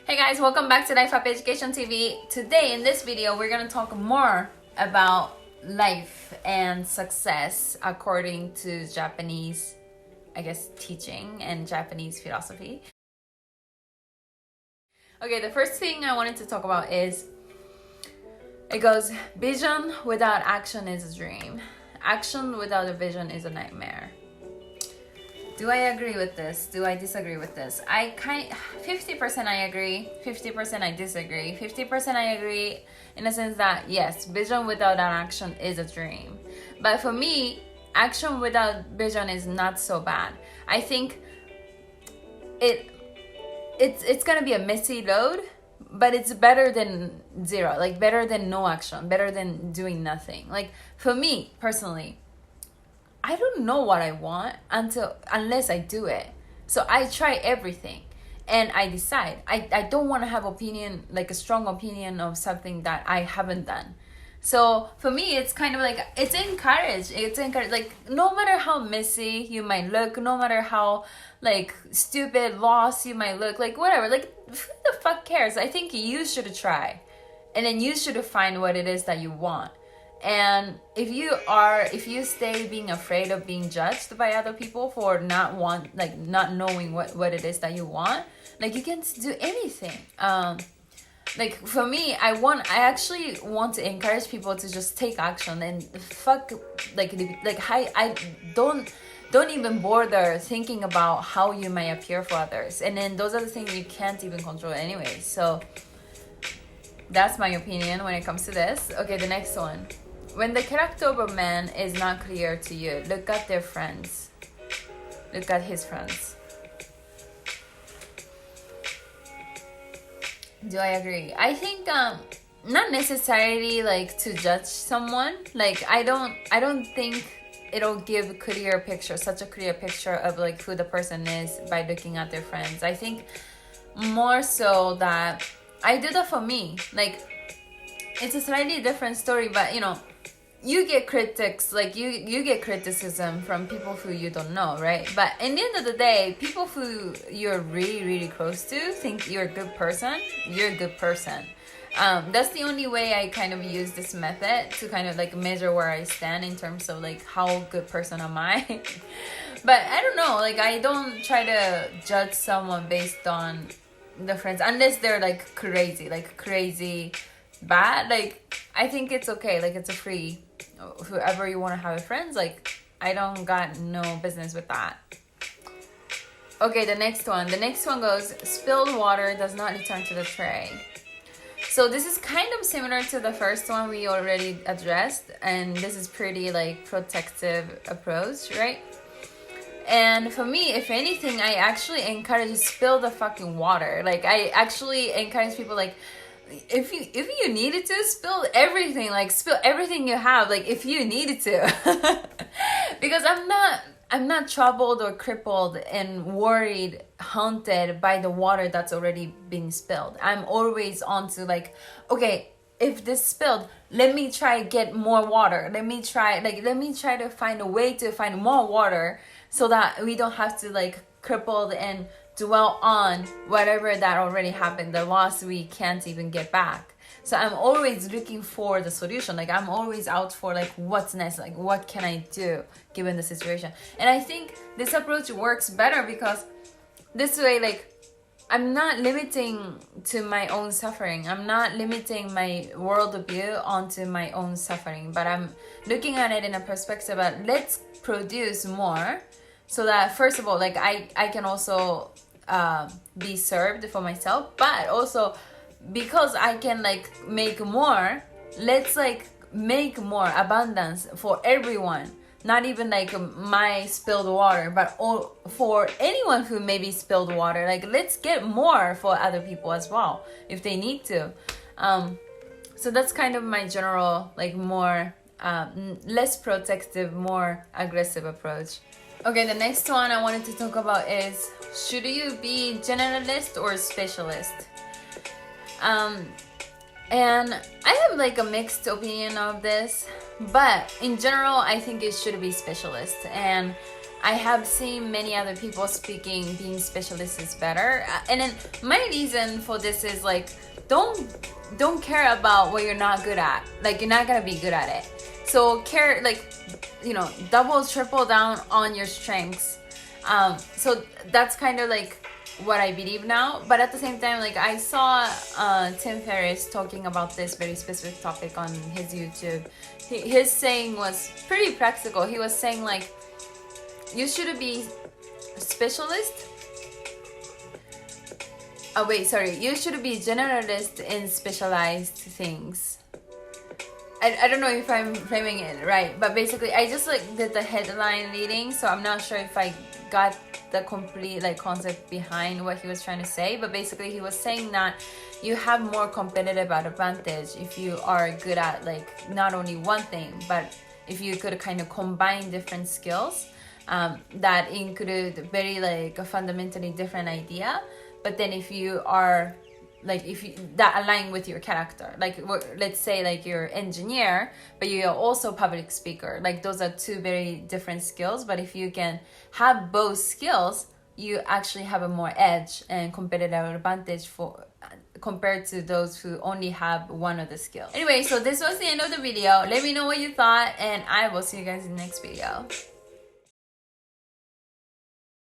Hey guys, welcome back to Life Up Education TV. Today in this video, we're going to talk more about life and success according to Japanese, teaching and Japanese philosophy. Okay, the first thing I wanted to talk about is, it goes, vision without action is a dream. Action without a vision is a nightmare. Do I agree with this? Do I disagree with this? 50% I agree, 50% I disagree. 50% I agree in the sense that yes, vision without an action is a dream. But for me, action without vision is not so bad. I think it's gonna be a messy road, but it's better than zero, like better than no action, better than doing nothing. Like for me personally, I don't know what I want unless I do it. So I try everything and I decide. I don't want to have opinion, like a strong opinion of something that I haven't done. So for me, it's kind of like, it's encouraged. Like no matter how messy you might look, no matter how like stupid, lost you might look, like whatever, like who the fuck cares? I think you should try. And then you should find what it is that you want. And if you stay being afraid of being judged by other people for not knowing what it is that you want, like you can't do anything. Like for me, I actually want to encourage people to just take action and fuck I don't even bother thinking about how you might appear for others. And then those are the things you can't even control anyway. So that's my opinion when it comes to this. Okay, the next one. When the character of a man is not clear to you, look at their friends. Look at his friends. Do I agree? I think not necessarily like to judge someone. Like I don't think it'll give such a clear picture of like who the person is by looking at their friends. I think more so that I do that for me. Like it's a slightly different story, but you get critics, like you get criticism from people who you don't know, right? But in the end of the day, people who you're really, really close to think you're a good person, you're a good person. That's the only way I kind of use this method to kind of like measure where I stand in terms of like how good person am I. But I don't know, like I don't try to judge someone based on the friends, unless they're like crazy bad. Like I think it's okay, like it's a free, whoever you want to have as friends, like I don't got no business with that. Okay, the next one goes, spilled water does not return to the tray. So this is kind of similar to the first one we already addressed, and this is pretty like protective approach, right? And for me, if anything, I actually encourage spill the fucking water. Like I actually encourage people, like if you needed to spill everything, like spill everything you have, like if you needed to. Because I'm not troubled or crippled and worried, haunted by the water that's already been spilled. I'm always on to like, okay, if this spilled, let me try get more water. Let me try to find a way to find more water so that we don't have to like crippled and dwell on whatever that already happened, the loss we can't even get back. So I'm always looking for the solution. Like I'm always out for like what's next, like what can I do given the situation. And I think this approach works better because this way, like I'm not limiting to my own suffering. I'm not limiting my worldview onto my own suffering, but I'm looking at it in a perspective of let's produce more so that first of all, like I can also be served for myself, but also because I can like make more, let's like make more abundance for everyone, not even like my spilled water, but all for anyone who maybe spilled water. Like let's get more for other people as well if they need to. So that's kind of my general, like more less protective, more aggressive approach. Okay, the next one I wanted to talk about is, should you be generalist or specialist? And I have like a mixed opinion of this, but in general, I think it should be specialist. And I have seen many other people speaking being specialist is better. And then my reason for this is like, don't care about what you're not good at. Like, you're not gonna be good at it. So care, like, you know, double, triple down on your strengths. So that's kind of like what I believe now. But at the same time, like, I saw Tim Ferriss talking about this very specific topic on his YouTube. His saying was pretty practical. He was saying like, you should be specialist. Oh wait, sorry. You should be generalist in specialized things. I don't know if I'm framing it right, but basically I just like did the headline reading, so I'm not sure if I got the complete like concept behind what he was trying to say. But basically he was saying that you have more competitive advantage if you are good at like not only one thing, but if you could kind of combine different skills that include very like a fundamentally different idea. But then if you are like, if you that align with your character, like let's say like you're engineer but you're also public speaker, like those are two very different skills. But if you can have both skills, you actually have a more edge and competitive advantage for compared to those who only have one of the skills. Anyway, so this was the end of the video. Let me know what you thought, and I will see you guys in the next video.